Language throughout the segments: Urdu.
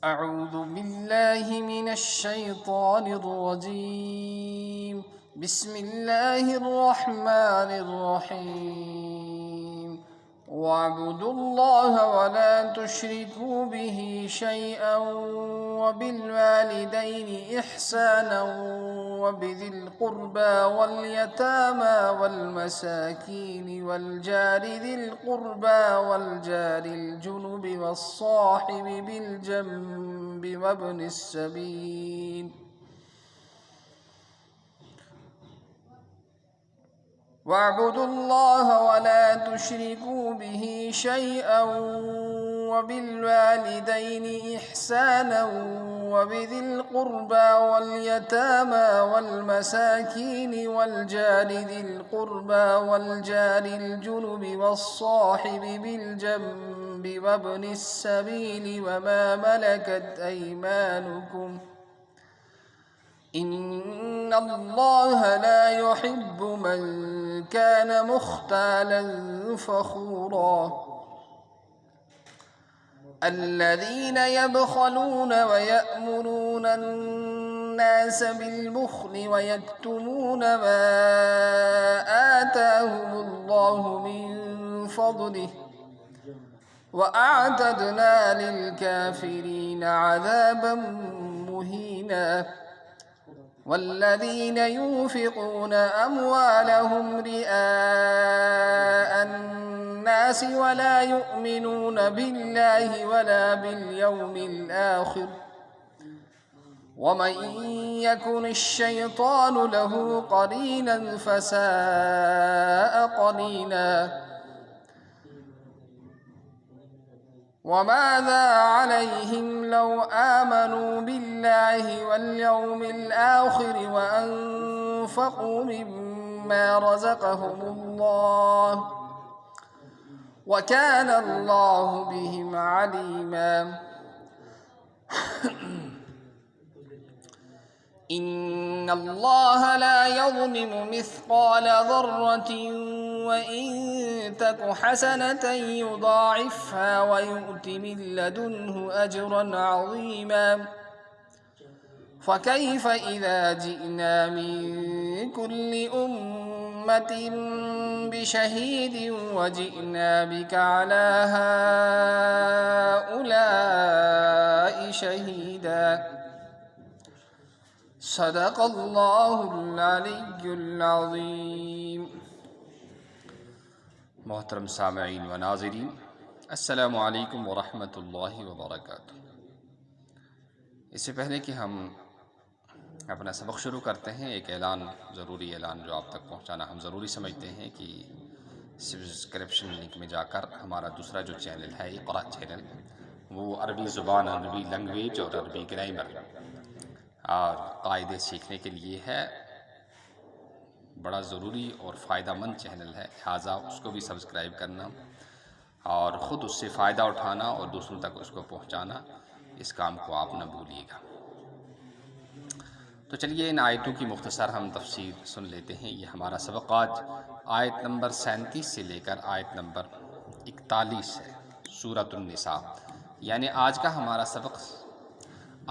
أعوذ بالله من الشيطان الرجيم. بسم الله الرحمن الرحيم. واعبدوا الله ولا تشركوا به شيئا وبالوالدين إحسانا وبذي القربى واليتامى والمساكين والجار ذي القربى والجار الجنب والصاحب بالجنب وابن السبيل واعبدوا الله ولا تشركوا به شيئا وبالوالدين إحسانا وبذي القربى واليتامى والمساكين والجار ذي القربى والجار الجنب والصاحب بالجنب وابن السبيل وما ملكت أيمانكم إن الله لا يحب من كان مختالا فخورا الذين يبخلون ويأمرون الناس بالبخل ويكتمون ما آتاهم الله من فضله وأعتدنا للكافرين عذابا مهينا والذين ينفقون أموالهم رئاء الناس ولا يؤمنون بالله ولا باليوم الآخر ومن يكن الشيطان له قرينا فساء قرينا وماذا عليهم لو آمنوا بالله واليوم الآخر وأنفقوا مما رزقهم الله وكان الله بهم عليما إن الله لا يظلم مثقال ذرة وإن تك حسنة يضاعفها ويؤت من لدنه أجرا عظيما فكيف إذا جئنا من كل أمة بشهيد وجئنا بك على هؤلاء شهيدا صدق اللہ العلی العظیم۔ محترم سامعین و ناظرین، السلام علیکم ورحمۃ اللہ وبرکاتہ۔ اس سے پہلے کہ ہم اپنا سبق شروع کرتے ہیں، ایک ضروری اعلان جو آپ تک پہنچانا ہم ضروری سمجھتے ہیں کہ سبسکرپشن لنک میں جا کر ہمارا دوسرا جو چینل ہے اقرا چینل، وہ عربی زبان، عربی لینگویج اور عربی گرامر اور قاعدے سیکھنے کے لیے ہے۔ بڑا ضروری اور فائدہ مند چینل ہے، لہٰذا اس کو بھی سبسکرائب کرنا اور خود اس سے فائدہ اٹھانا اور دوسروں تک اس کو پہنچانا، اس کام کو آپ نہ بھولیے گا۔ تو چلیے ان آیتوں کی مختصر ہم تفسیر سن لیتے ہیں۔ یہ ہمارا سبق آج آیت نمبر 37 سے لے کر آیت نمبر 41 ہے، سورۃ النساء، یعنی آج کا ہمارا سبق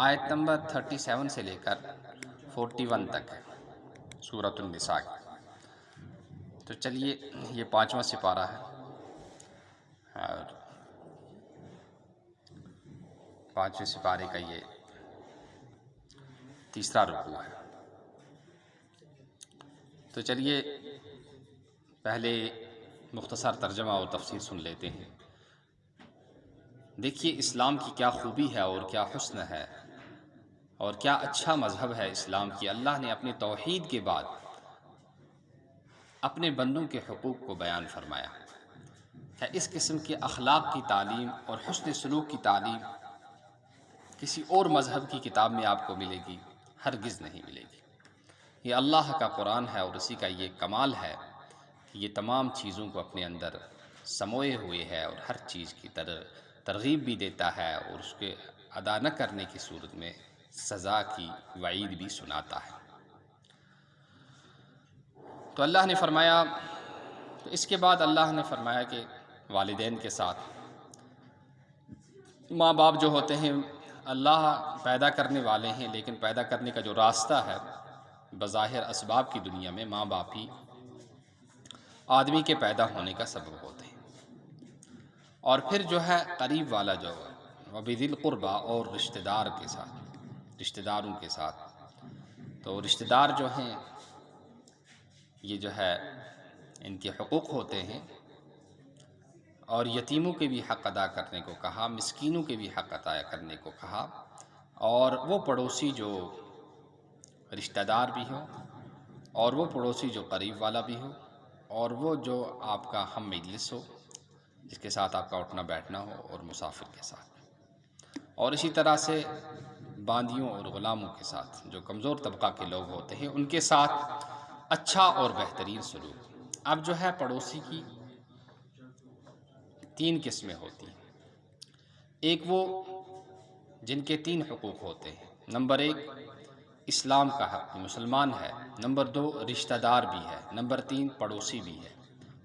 آیت نمبر 37 سے لے کر 41 تک ہے سورۃ النساء کی۔ تو چلیے، یہ 5واں سپارہ ہے اور 5ویں سپارے کا یہ تیسرا رکوع ہے۔ تو چلیے پہلے مختصر ترجمہ اور تفسیر سن لیتے ہیں۔ دیکھیے اسلام کی کیا خوبی ہے اور کیا حسن ہے اور کیا اچھا مذہب ہے اسلام کی۔ اللہ نے اپنے توحید کے بعد اپنے بندوں کے حقوق کو بیان فرمایا۔ کیا اس قسم کے اخلاق کی تعلیم اور حسن سلوک کی تعلیم کسی اور مذہب کی کتاب میں آپ کو ملے گی؟ ہرگز نہیں ملے گی۔ یہ اللہ کا قرآن ہے اور اسی کا یہ کمال ہے کہ یہ تمام چیزوں کو اپنے اندر سموئے ہوئے ہے اور ہر چیز کی ترغیب بھی دیتا ہے اور اس کے ادا نہ کرنے کی صورت میں سزا کی وعید بھی سناتا ہے۔ تو اللہ نے فرمایا، تو اس کے بعد اللہ نے فرمایا کہ والدین کے ساتھ، ماں باپ جو ہوتے ہیں اللہ پیدا کرنے والے ہیں، لیکن پیدا کرنے کا جو راستہ ہے بظاہر اسباب کی دنیا میں ماں باپ ہی آدمی کے پیدا ہونے کا سبب ہوتے ہیں۔ اور پھر جو ہے قریب والا جو وبذی القربیٰ اور رشتہ دار کے ساتھ، رشتہ داروں کے ساتھ، تو رشتہ دار جو ہیں یہ جو ہے ان کے حقوق ہوتے ہیں، اور یتیموں کے بھی حق ادا کرنے کو کہا، مسکینوں کے بھی حق ادا کرنے کو کہا، اور وہ پڑوسی جو رشتہ دار بھی ہو، اور وہ پڑوسی جو قریب والا بھی ہو، اور وہ جو آپ کا ہم مجلس ہو، جس کے ساتھ آپ کا اٹھنا بیٹھنا ہو، اور مسافر کے ساتھ، اور اسی طرح سے باندیوں اور غلاموں کے ساتھ جو کمزور طبقہ کے لوگ ہوتے ہیں ان کے ساتھ اچھا اور بہترین سلوک۔ اب جو ہے پڑوسی کی 3 قسمیں ہوتی ہیں۔ ایک وہ جن کے 3 حقوق ہوتے ہیں۔ نمبر 1 اسلام کا حق، مسلمان ہے۔ نمبر 2 رشتہ دار بھی ہے۔ نمبر 3 پڑوسی بھی ہے۔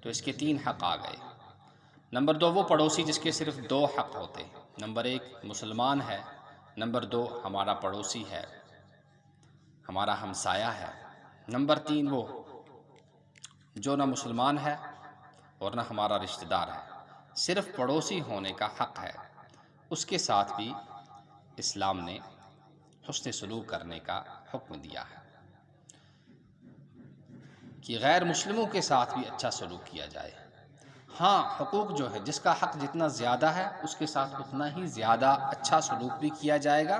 تو اس کے 3 حق آ گئے۔ نمبر 2 وہ پڑوسی جس کے صرف 2 حق ہوتے ہیں۔ نمبر 1 مسلمان ہے، نمبر 2 ہمارا پڑوسی ہے، ہمارا ہمسایہ ہے۔ نمبر 3 وہ جو نہ مسلمان ہے اور نہ ہمارا رشتہ دار ہے، صرف پڑوسی ہونے کا حق ہے۔ اس کے ساتھ بھی اسلام نے حسن سلوک کرنے کا حکم دیا ہے کہ غیر مسلموں کے ساتھ بھی اچھا سلوک کیا جائے۔ ہاں، حقوق جو ہے جس کا حق جتنا زیادہ ہے اس کے ساتھ اتنا ہی زیادہ اچھا سلوک بھی کیا جائے گا،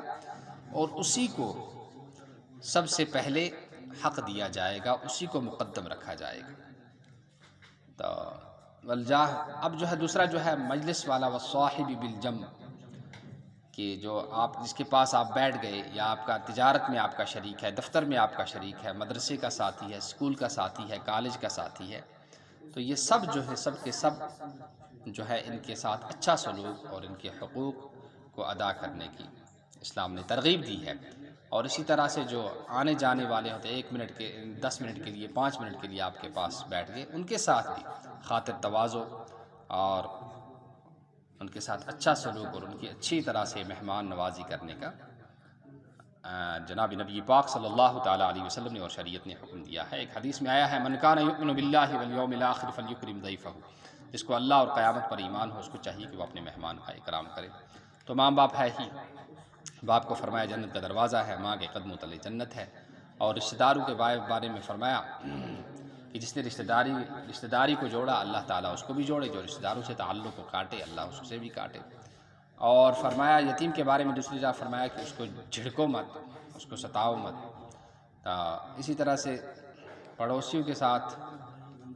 اور اسی کو سب سے پہلے حق دیا جائے گا، اسی کو مقدم رکھا جائے گا۔ تو والجاہ اب جو ہے دوسرا جو ہے مجلس والا، والصاحب بالجنب، کہ جو آپ جس کے پاس آپ بیٹھ گئے، یا آپ کا تجارت میں آپ کا شریک ہے، دفتر میں آپ کا شریک ہے، مدرسے کا ساتھی ہے، اسکول کا ساتھی ہے، کالج کا ساتھی ہے، تو یہ سب جو ہے سب کے سب جو ہے ان کے ساتھ اچھا سلوک اور ان کے حقوق کو ادا کرنے کی اسلام نے ترغیب دی ہے۔ اور اسی طرح سے جو آنے جانے والے ہوتے ہیں 1 منٹ کے 10 منٹ کے لیے 5 منٹ کے لیے آپ کے پاس بیٹھ گئے، ان کے ساتھ بھی خاطر تواضع اور ان کے ساتھ اچھا سلوک اور ان کی اچھی طرح سے مہمان نوازی کرنے کا جناب نبی پاک صلی اللہ تعالیٰ علیہ وسلم نے اور شریعت نے حکم دیا ہے۔ ایک حدیث میں آیا ہے من کان یؤمن باللہ والیوم الاخر فلیکرم ضیفہ، جس کو اللہ اور قیامت پر ایمان ہو اس کو چاہیے کہ وہ اپنے مہمان کا اکرام کرے۔ تو ماں باپ ہے ہی، باپ کو فرمایا جنت کا دروازہ ہے، ماں کے قدموں تلے جنت ہے۔ اور رشتہ داروں کے بارے میں فرمایا کہ جس نے رشتہ داری کو جوڑا اللہ تعالیٰ اس کو بھی جوڑے، جو رشتہ داروں سے تعلق کو کاٹے اللہ اس سے بھی کاٹے۔ اور فرمایا یتیم کے بارے میں دوسری جگہ فرمایا کہ اس کو جھڑکو مت، اس کو ستاؤ مت۔ اسی طرح سے پڑوسیوں کے ساتھ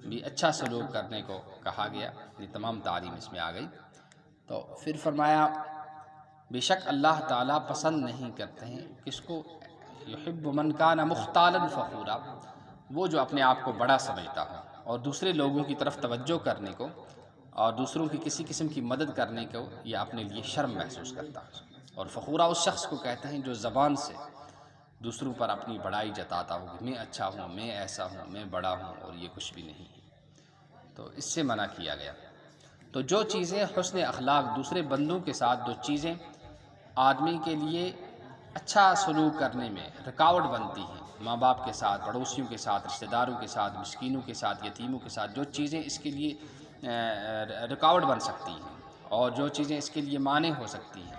بھی اچھا سلوک کرنے کو کہا گیا، یہ تمام تعلیم اس میں آ گئی۔ تو پھر فرمایا بے شک اللہ تعالیٰ پسند نہیں کرتے ہیں کس کو، یحب من کان مختالا فخورا، وہ جو اپنے آپ کو بڑا سمجھتا ہو اور دوسرے لوگوں کی طرف توجہ کرنے کو اور دوسروں کی کسی قسم کی مدد کرنے کو یہ اپنے لیے شرم محسوس کرتا ہے۔ اور فخورہ اس شخص کو کہتے ہیں جو زبان سے دوسروں پر اپنی بڑائی جتاتا ہو کہ میں اچھا ہوں، میں ایسا ہوں، میں بڑا ہوں، اور یہ کچھ بھی نہیں ہے، تو اس سے منع کیا گیا۔ تو جو چیزیں حسن اخلاق دوسرے بندوں کے ساتھ، جو چیزیں آدمی کے لیے اچھا سلوک کرنے میں رکاوٹ بنتی ہیں، ماں باپ کے ساتھ، پڑوسیوں کے ساتھ، رشتہ داروں کے ساتھ، مسکینوں کے ساتھ، یتیموں کے ساتھ، جو چیزیں اس کے لیے رکاوٹ بن سکتی ہیں اور جو چیزیں اس کے لیے مانع ہو سکتی ہیں،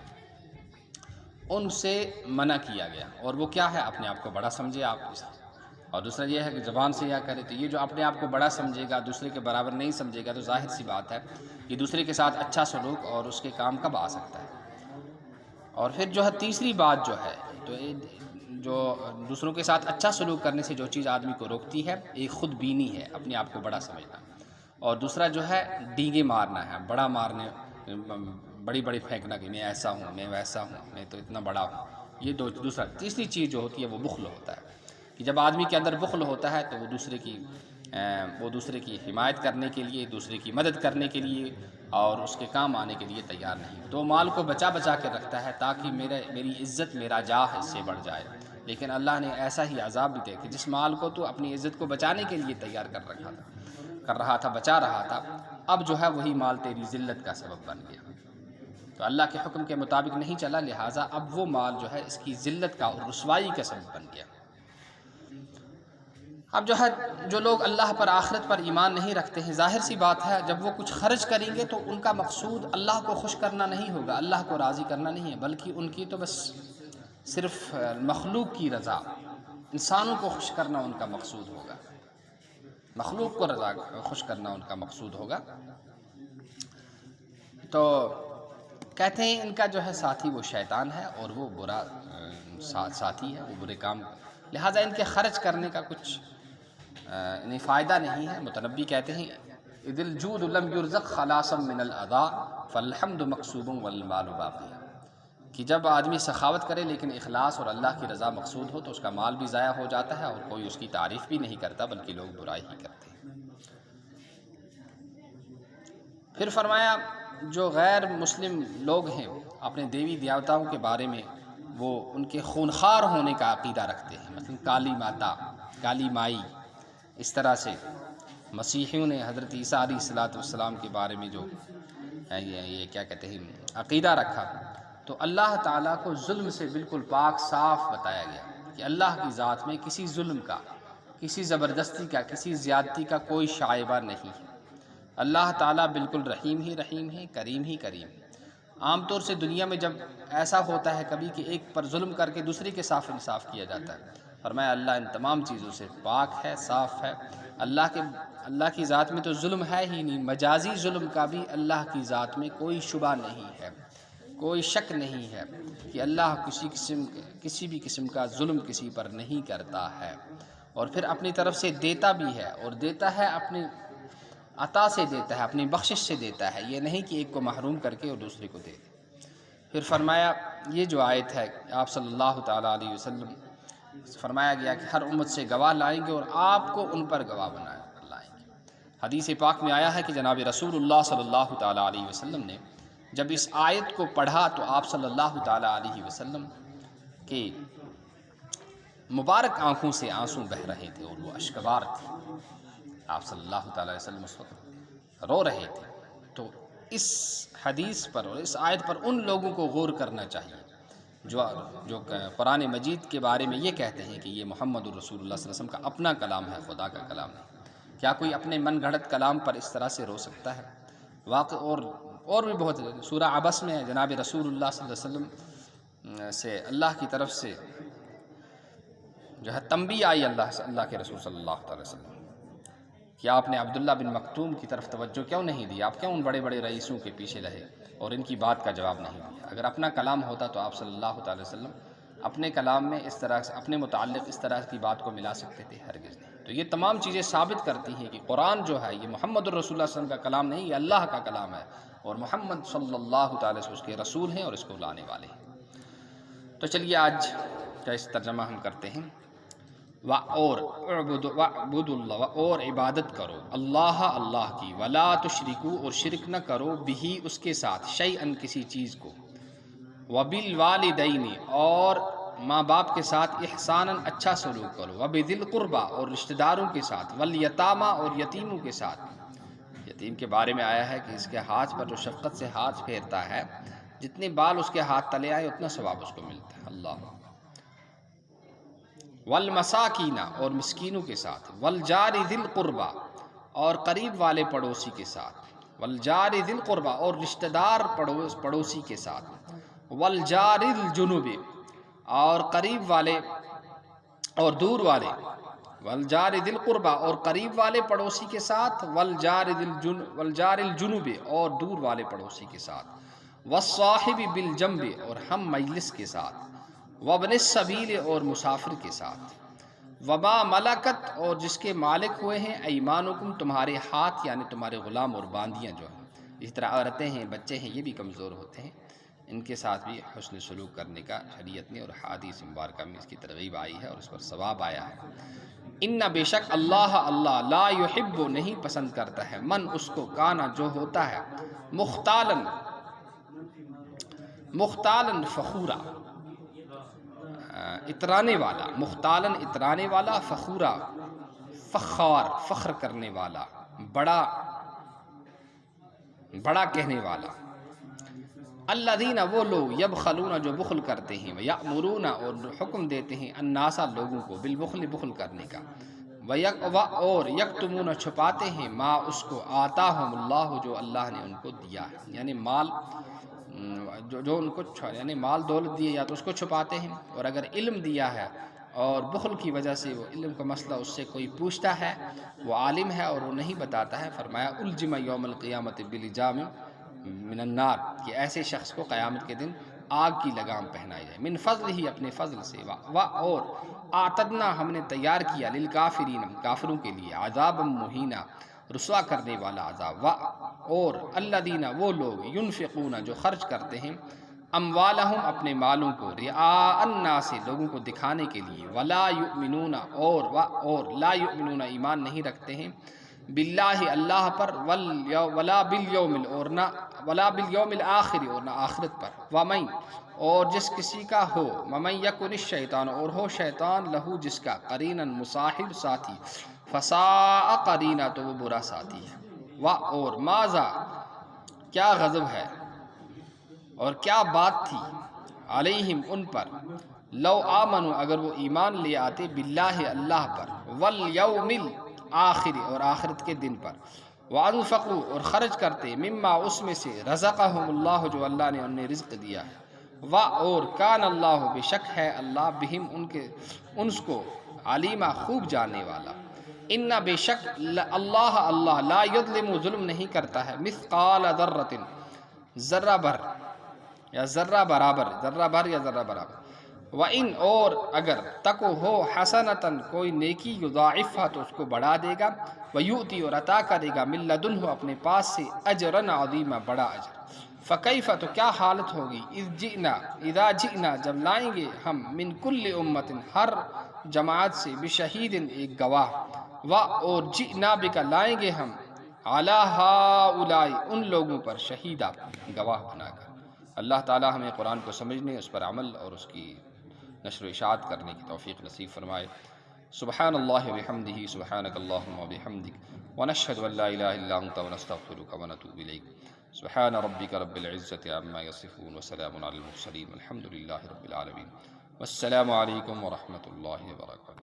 ان سے منع کیا گیا۔ اور وہ کیا ہے، اپنے آپ کو بڑا سمجھے آپ، اور دوسرا یہ ہے کہ زبان سے یا کرے، تو یہ جو اپنے آپ کو بڑا سمجھے گا، دوسرے کے برابر نہیں سمجھے گا، تو ظاہر سی بات ہے کہ دوسرے کے ساتھ اچھا سلوک اور اس کے کام کب آ سکتا ہے۔ اور پھر جو ہے تیسری بات جو ہے، تو جو دوسروں کے ساتھ اچھا سلوک کرنے سے جو چیز آدمی کو روکتی ہے، ایک خود بینی ہے، اپنے آپ کو بڑا سمجھنا، اور دوسرا جو ہے ڈینگے مارنا ہے، بڑا مارنے، بڑی پھینکنا کہ میں ایسا ہوں، میں ویسا ہوں، میں تو اتنا بڑا ہوں، یہ دوسرا۔ تیسری چیز جو ہوتی ہے وہ بخل ہوتا ہے، کہ جب آدمی کے اندر بخل ہوتا ہے تو وہ دوسرے کی حمایت کرنے کے لیے، دوسرے کی مدد کرنے کے لیے اور اس کے کام آنے کے لیے تیار نہیں، تو مال کو بچا کے رکھتا ہے تاکہ میری عزت، میرا جاہ اس سے بڑھ جائے۔ لیکن اللہ نے ایسا ہی عذاب بھی دیا کہ جس مال کو تو اپنی عزت کو بچانے کے لیے تیار کر رہا تھا، بچا رہا تھا، اب جو ہے وہی مال تیری ذلت کا سبب بن گیا۔ تو اللہ کے حکم کے مطابق نہیں چلا، لہٰذا اب وہ مال جو ہے اس کی ذلت کا اور رسوائی کا سبب بن گیا۔ اب جو لوگ اللہ پر آخرت پر ایمان نہیں رکھتے ہیں، ظاہر سی بات ہے جب وہ کچھ خرچ کریں گے تو ان کا مقصود اللہ کو خوش کرنا نہیں ہوگا، اللہ کو راضی کرنا نہیں ہے، بلکہ ان کی تو بس صرف مخلوق کی رضا، انسانوں کو خوش کرنا ان کا مقصود ہوگا، مخلوق کو رضا خوش کرنا ان کا مقصود ہوگا۔ تو کہتے ہیں ان کا جو ہے ساتھی وہ شیطان ہے اور وہ برا ساتھی ہے، وہ برے کام، لہٰذا ان کے خرچ کرنے کا کچھ انہیں فائدہ نہیں ہے۔ متنبی کہتے ہیں اذ الجود لم يرزق خلاصا من الاذى فالحمد مقصود والمال باقی، کہ جب آدمی سخاوت کرے لیکن اخلاص اور اللہ کی رضا مقصود ہو تو اس کا مال بھی ضائع ہو جاتا ہے اور کوئی اس کی تعریف بھی نہیں کرتا بلکہ لوگ برائی ہی کرتے ہیں۔ پھر فرمایا جو غیر مسلم لوگ ہیں اپنے دیوی دیوتاؤں کے بارے میں وہ ان کے خونخوار ہونے کا عقیدہ رکھتے ہیں، مثلا کالی ماتا، کالی مائی، اس طرح سے مسیحیوں نے حضرت عیسیٰ علیہ السلام کے بارے میں جو یہ کیا کہتے ہیں عقیدہ رکھا، تو اللہ تعالیٰ کو ظلم سے بالکل پاک صاف بتایا گیا کہ اللہ کی ذات میں کسی ظلم کا، کسی زبردستی کا، کسی زیادتی کا کوئی شائبہ نہیں ہے۔ اللہ تعالیٰ بالکل رحیم ہی رحیم ہے، کریم ہی کریم ہے۔ عام طور سے دنیا میں جب ایسا ہوتا ہے کبھی کہ ایک پر ظلم کر کے دوسرے کے ساتھ انصاف کیا جاتا ہے، فرمایا اللہ ان تمام چیزوں سے پاک ہے، صاف ہے۔ اللہ کی ذات میں تو ظلم ہے ہی نہیں، مجازی ظلم کا بھی اللہ کی ذات میں کوئی شبہ نہیں ہے، کوئی شک نہیں ہے کہ اللہ کسی بھی قسم کا ظلم کسی پر نہیں کرتا ہے، اور پھر اپنی طرف سے دیتا بھی ہے، اور دیتا ہے اپنی عطا سے دیتا ہے، اپنی بخشش سے دیتا ہے، یہ نہیں کہ ایک کو محروم کر کے اور دوسرے کو دے دے۔ پھر فرمایا یہ جو آیت ہے آپ صلی اللہ تعالیٰ علیہ وسلم فرمایا گیا کہ ہر امت سے گواہ لائیں گے اور آپ کو ان پر گواہ لائیں گے۔ حدیث پاک میں آیا ہے کہ جناب رسول اللہ صلی اللہ تعالیٰ علیہ وسلم نے جب اس آیت کو پڑھا تو آپ صلی اللہ تعالیٰ علیہ وسلم کے مبارک آنکھوں سے آنسو بہہ رہے تھے اور وہ اشکبار تھے۔ آپ صلی اللہ تعالیٰ علیہ وسلم اس وقت رو رہے تھے۔ تو اس حدیث پر اور اس آیت پر ان لوگوں کو غور کرنا چاہیے جو قرآن مجید کے بارے میں یہ کہتے ہیں کہ یہ محمد الرسول اللہ صلی اللہ علیہ وسلم کا اپنا کلام ہے، خدا کا کلام نہیں۔ کیا کوئی اپنے من گھڑت کلام پر اس طرح سے رو سکتا ہے؟ واقع اور بھی بہت سورہ عبس میں جناب رسول اللہ صلی اللہ علیہ وسلم سے اللہ کی طرف سے جو ہے تنبیہ آئی اللہ کے رسول صلی اللہ علیہ وسلم کہ آپ نے عبداللہ بن مکتوم کی طرف توجہ کیوں نہیں دی، آپ کیوں ان بڑے بڑے رئیسوں کے پیچھے رہے اور ان کی بات کا جواب نہیں دیا؟ اگر اپنا کلام ہوتا تو آپ صلی اللہ تعالی وسلم اپنے کلام میں اس طرح سے اپنے متعلق اس طرح کی بات کو ملا سکتے تھے؟ ہرگز نہیں۔ تو یہ تمام چیزیں ثابت کرتی ہیں کہ قرآن جو ہے یہ محمد الرسول اللہ صلی اللہ علیہ وسلم کا کلام نہیں، یہ اللہ کا کلام ہے، اور محمد صلی اللہ تعالی وسلم اس کے رسول ہیں اور اس کو لانے والے ہیں۔ تو چلیے آج کا اس ترجمہ ہم کرتے ہیں۔ وَعْبُدُ اللَّهَ اور عبادت کرو اللہ کی، وَلَا تُشْرِكُوا اور شرک نہ کرو بِهِ اس کے ساتھ، شَيْئًا کسی چیز کو، وَبِالْوَالِدَيْنِ اور ماں باپ کے ساتھ احساناً اچھا سلوک کرو، وَبِذِي الْقُرْبَى اور رشتہ داروں کے ساتھ، وَالْيَتَامَى اور یتیموں کے ساتھ۔ یتیم کے بارے میں آیا ہے کہ اس کے ہاتھ پر جو شفقت سے ہاتھ پھیرتا ہے، جتنے بال اس کے ہاتھ تلے آئے اتنا ثواب اس کو ملتا ہے۔ اللہ والمساکین اور مسکینوں کے ساتھ، والجار ذی القربى اور قریب والے پڑوسی کے ساتھ، والجار ذی القربى اور رشتہ دار پڑوسی کے ساتھ، والجار الجنوب اور قریب والے اور دور والے، والجار ذی القربى اور قریب والے پڑوسی کے ساتھ، والجار الجنوب اور دور والے پڑوسی کے ساتھ، والصاحب بالجنب اور ہم مجلس کے ساتھ، وابن السبیل اور مسافر کے ساتھ، وما ملکت اور جس کے مالک ہوئے ہیں ایمانکم تمہارے ہاتھ یعنی تمہارے غلام اور باندیاں جو ہیں، اسی طرح عورتیں ہیں، بچے ہیں، یہ بھی کمزور ہوتے ہیں، ان کے ساتھ بھی حسن سلوک کرنے کا شریعت نے اور حدیث مبارکہ میں اس کی ترغیب آئی ہے اور اس پر ثواب آیا ہے۔ ان بے شک اللہ لا یحب نہیں پسند کرتا ہے، من اس کو کانا جو ہوتا ہے، مختالن فخورا اترانے والا، مختالن اترانے والا، فخورا فخار فخر کرنے والا، بڑا کہنے والا، الذین وہ لوگ یبخلون جو بخل کرتے ہیں، ویأمرون اور حکم دیتے ہیں الناس لوگوں کو بالبخل بخل کرنے کا، اور یکتمون چھپاتے ہیں ما اس کو آتاہم اللہ جو اللہ نے ان کو دیا ہے، یعنی مال جو ان کو یعنی مال دولت دیے یا تو اس کو چھپاتے ہیں، اور اگر علم دیا ہے اور بخل کی وجہ سے وہ علم کا مسئلہ اس سے کوئی پوچھتا ہے، وہ عالم ہے اور وہ نہیں بتاتا ہے، فرمایا الجم یوم القیامت بلجام من النار، کہ ایسے شخص کو قیامت کے دن آگ کی لگام پہنائی جائے، من فضل ہی اپنے فضل سے، اور اعتدنا ہم نے تیار کیا للکافرین کافروں کے لیے عذاب مہینہ رسوا کرنے والا عذاب، اور الذین وہ لوگ ینفقون جو خرچ کرتے ہیں اموالہم اپنے مالوں کو رعاء الناس لوگوں کو دکھانے کے لیے، ولا یؤمنون اور لا یؤمنون ایمان نہیں رکھتے ہیں باللہ اللہ پر، ولا بالیوم الآخر اور نہ آخرت پر، ومن اور جس کسی کا ہو، ومن یکن الشیطان اور ہو شیطان لہو جس کا قرینا مصاحب ساتھی، فساء قرینا تو وہ برا ساتھی ہے، اور ماذا کیا غضب ہے اور کیا بات تھی علیہم ان پر، لو آمنوا اگر وہ ایمان لے آتے باللہ اللہ پر، والیوم الآخر اور آخرت کے دن پر، وانفقوا اور خرچ کرتے مما اس میں سے رزقہم اللہ جو اللہ نے انہیں رزق دیا ہے، اور کان اللہ بے شک ہے اللہ بہم ان کو علیمہ خوب جاننے والا، ان بے شک اللہ لا یظلم ظلم نہیں کرتا ہے، مثقال ذرۃ ذرہ بھر یا ذرہ برابر، ذرہ بھر یا ذرہ برابر، وَإِنْ اور اگر تکو ہو حسنتاً کوئی نیکی یضاعفها تو اس کو بڑھا دے گا، وَيُؤْتِ اور عطا کرے گا مِن لَدُنْهُ اپنے پاس سے اجرًا عظیما بڑا اجر، فَكَيْفَ تو کیا حالت ہوگی اذا جئنا جب لائیں گے ہم من کل امت ہر جماعت سے بشہید ایک گواہ، اور جئنا بک لائیں گے ہم علی ہؤلاء ان لوگوں پر شہیدہ گواہ بنا کر۔ اللہ تعالی ہمیں قرآن کو سمجھنے، اس پر عمل اور اس کی نشر و اشاعت کرنے کی توفیق نصیب فرمائے۔ سبحان اللہ وبحمدہ، سبحانک اللہم وبحمدک، ونشہد ان لا الہ الا انت ونستغفرک ونتوب الیک۔ سبحان ربک رب العزۃ عما یصفون وسلام علی المرسلین والحمد للہ رب العالمین، والسلام علیکم ورحمۃ اللہ وبرکاتہ۔